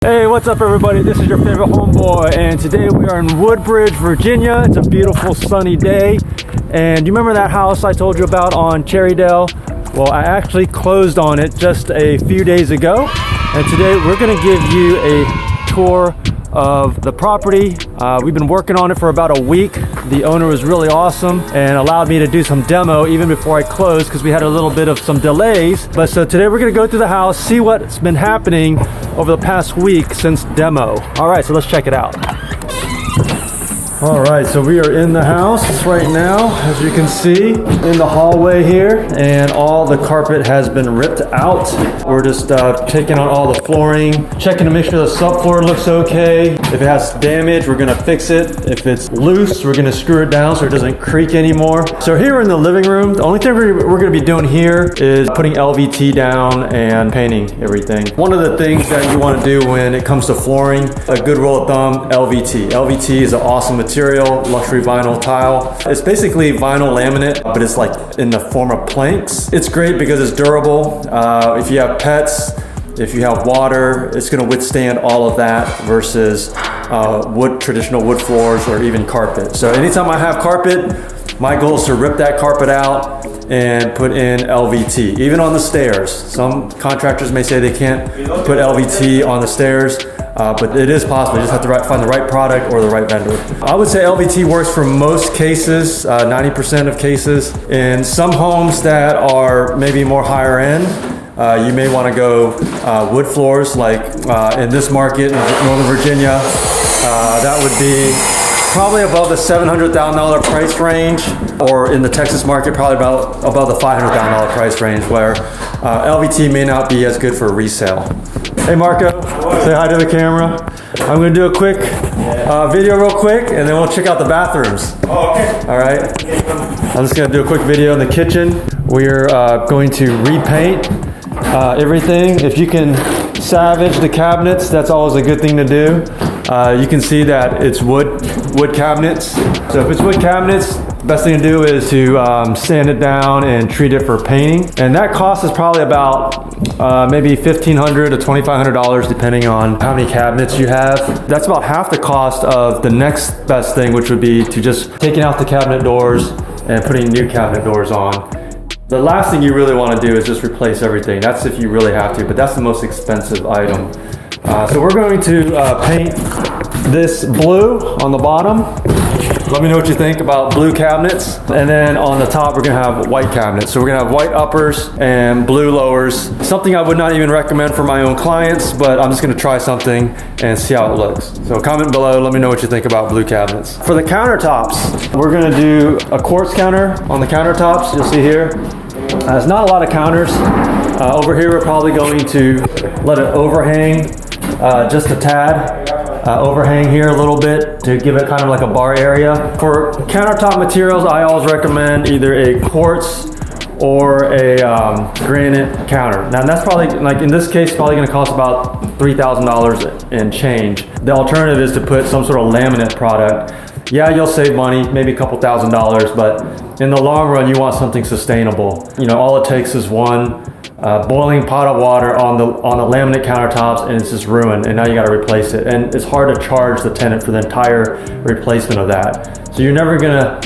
Hey, what's up everybody? This is your favorite homeboy, and today we are in Woodbridge, Virginia. It's a beautiful sunny day. And you remember that house I told you about on Cherrydale? Well, I actually closed on it just a few days ago. And today we're gonna give you a tour of the property. We've been working on it for about a week. The owner was really awesome and allowed me to do some demo even before I closed because we had a little bit of some delays. But so today we're gonna go through the house, see what's been happening over the past week since demo. All right, so let's check it out. All right, so we are in the house right now, as you can see, in the hallway here, and all the carpet has been ripped out. We're just taking on all the flooring, checking to make sure the subfloor looks okay. If it has damage, we're gonna fix it. If it's loose, we're gonna screw it down so it doesn't creak anymore. So here in the living room, the only thing we're gonna be doing here is putting LVT down and painting everything. One of the things that you wanna do when it comes to flooring, a good rule of thumb, LVT. LVT is an awesome material, luxury vinyl tile. It's basically vinyl laminate, but it's like in the form of planks. It's great because it's durable. If you have pets, if you have water, it's gonna withstand all of that versus traditional wood floors or even carpet. So anytime I have carpet, my goal is to rip that carpet out and put in LVT, even on the stairs. Some contractors may say they can't put LVT on the stairs, but it is possible. You just have to find the right product or the right vendor. I would say LVT works for most cases, 90% of cases. In some homes that are maybe more higher end, you may want to go wood floors, like in this market in Northern Virginia. That would be probably above the $700,000 price range, or in the Texas market, probably about above the $500,000 price range, where LVT may not be as good for resale. Hey Marco, say hi to the camera. I'm gonna do a quick video real quick, and then we'll check out the bathrooms. Oh, okay. All right. I'm just gonna do a quick video in the kitchen. We're going to repaint everything. If you can salvage the cabinets, that's always a good thing to do. You can see that it's wood cabinets. So if it's wood cabinets, best thing to do is to sand it down and treat it for painting. And that cost is probably about maybe $1,500 to $2,500 depending on how many cabinets you have. That's about half the cost of the next best thing, which would be to just taking out the cabinet doors and putting new cabinet doors on. The last thing you really want to do is just replace everything. That's if you really have to, but that's the most expensive item. So we're going to paint this blue on the bottom. Let me know what you think about blue cabinets. And then on the top, we're gonna have white cabinets. So we're gonna have white uppers and blue lowers. Something I would not even recommend for my own clients, but I'm just gonna try something and see how it looks. So comment below, let me know what you think about blue cabinets. For the countertops, we're gonna do a quartz counter on the countertops. You'll see here. There's not a lot of counters. Over here, we're probably going to let it overhang just a tad. Overhang here a little bit to give it kind of like a bar area. For countertop materials, I always recommend either a quartz or a granite counter. Now that's probably, like in this case, probably gonna cost about $3,000 and change. The alternative is to put some sort of laminate product. Yeah, you'll save money, maybe a couple $1,000s, but in the long run, you want something sustainable. You know, all it takes is one boiling pot of water on the laminate countertops, and it's just ruined, and now you got to replace it. And it's hard to charge the tenant for the entire replacement of that. So you're never gonna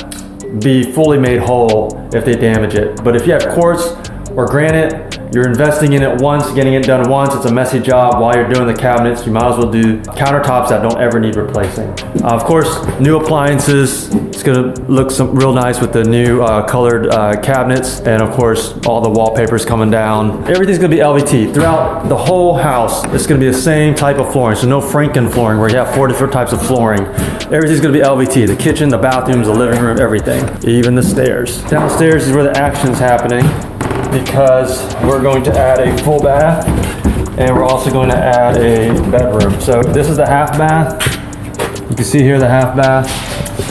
be fully made whole if they damage it. But if you have quartz or granite, you're investing in it once, getting it done once. It's a messy job. While you're doing the cabinets, you might as well do countertops that don't ever need replacing. Of course, new appliances. It's gonna look real nice with the new colored cabinets, and of course, all the wallpaper's coming down. Everything's gonna be LVT throughout the whole house. It's gonna be the same type of flooring, so no Franken flooring where you have 4 different types of flooring. Everything's gonna be LVT. The kitchen, the bathrooms, the living room, everything, even the stairs. Downstairs is where the action's happening, because we're going to add a full bath, and we're also going to add a bedroom. So this is the half bath. You can see here the half bath,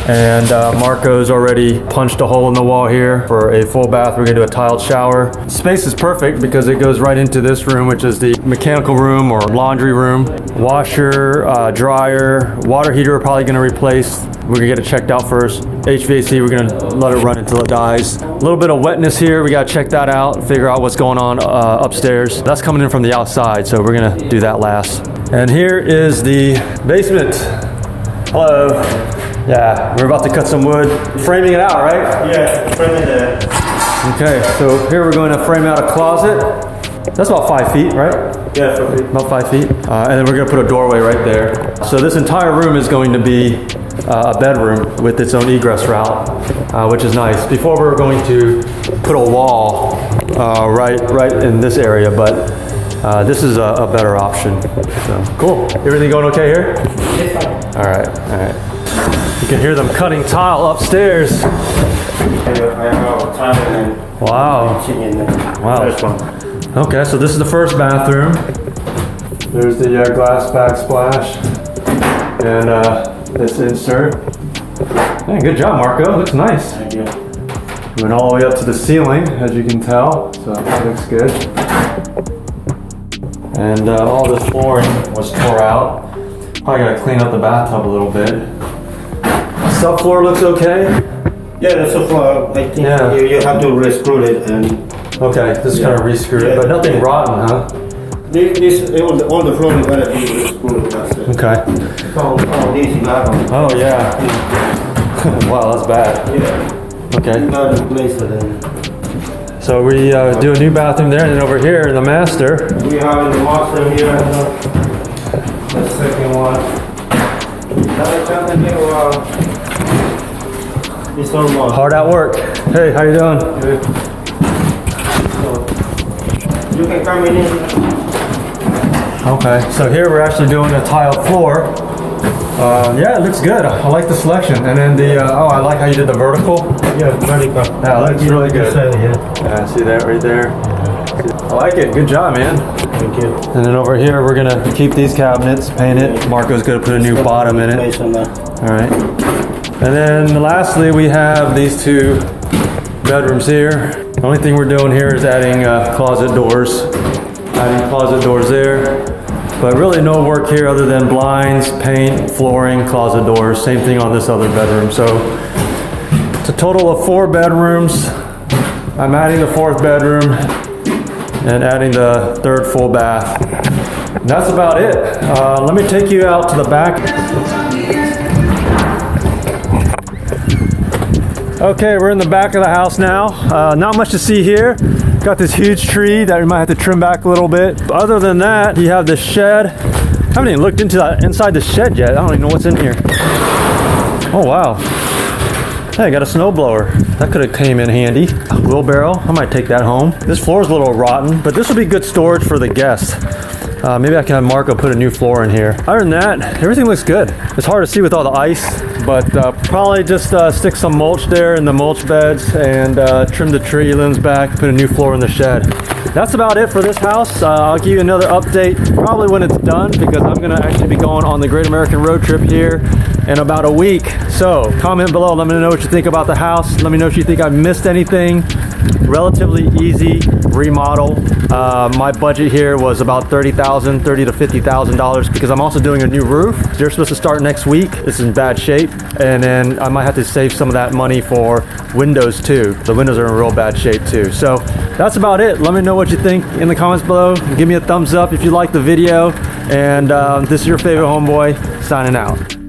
and Marco's already punched a hole in the wall here for a full bath. We're gonna do a tiled shower. Space is perfect because it goes right into this room, which is the mechanical room or laundry room. Washer, dryer, water heater we're probably gonna replace. We're gonna get it checked out first. HVAC, we're gonna let it run until it dies. A little bit of wetness here, we gotta check that out, figure out what's going on upstairs. That's coming in from the outside, so we're gonna do that last. And here is the basement. Hello. Yeah, we're about to cut some wood. Framing it out, right? Yeah, framing it. Okay, so here we're going to frame out a closet. That's about 5 feet, right? Yeah, 5 feet. About 5 feet. And then we're going to put a doorway right there. So this entire room is going to be a bedroom with its own egress route, which is nice. Before we were going to put a wall right in this area, but this is a better option. So cool. Everything going okay here? It's fine. All right. You can hear them cutting tile upstairs. I have time and Wow. chicken. Wow. First one. Okay, so this is the first bathroom. There's the glass backsplash and this insert. Man, good job, Marco. Looks nice. Thank you. Went all the way up to the ceiling, as you can tell, so that looks good. And all this flooring was tore out. Probably gotta clean up the bathtub a little bit. Subfloor looks okay. Yeah, that's so far. I think you have to re-screw it and Okay, just kind of re-screw it, but nothing rotten, huh? this all the floor is gonna be re-screwed. That's it. Okay. So this you have Oh yeah. Wow, that's bad. yeah. Okay. You gotta replace it and So we do a new bathroom there, and then over here in the master. we have the master here. The second one. That's something new. This one more. Hard at work. Hey, how you doing? Good. So, you can come in. Okay, so here we're actually doing a tiled floor. Yeah, it looks good. I like the selection. And then the, I like how you did the vertical. Yeah, vertical. Yeah, that looks really good. Yeah. Yeah, see that right there? I like it. Good job, man. Thank you. And then over here, we're gonna keep these cabinets, paint it. Marco's gonna put a new bottom in it. Place on that. All right. And then lastly, we have these two bedrooms here. The only thing we're doing here is adding closet doors. Adding closet doors there. But really no work here other than blinds, paint, flooring, closet doors. Same thing on this other bedroom. So it's a total of 4 bedrooms. I'm adding the 4th bedroom and adding the 3rd full bath. And that's about it. Let me take you out to the back. Okay, we're in the back of the house now. Not much to see here. Got this huge tree that we might have to trim back a little bit. But other than that, you have the shed. I haven't even looked into that inside the shed yet. I don't even know what's in here. Oh wow. Hey, I got a snowblower. That could have came in handy. A wheelbarrow, I might take that home. This floor is a little rotten, but this will be good storage for the guests. Maybe I can have Marco put a new floor in here. Other than that, everything looks good. It's hard to see with all the ice, but probably just stick some mulch there in the mulch beds and trim the tree limbs back, put a new floor in the shed. That's about it for this house. I'll give you another update probably when it's done, because I'm gonna actually be going on the Great American Road Trip here in about a week. So comment below, let me know what you think about the house. Let me know if you think I missed anything. Relatively easy remodel. My budget here was about $30,000 to $50,000 because I'm also doing a new roof. They're supposed to start next week. It's in bad shape, and then I might have to save some of that money for windows too. The windows are in real bad shape too. So that's about it. Let me know what you think in the comments below. Give me a thumbs up if you like the video, and this is your favorite homeboy signing out.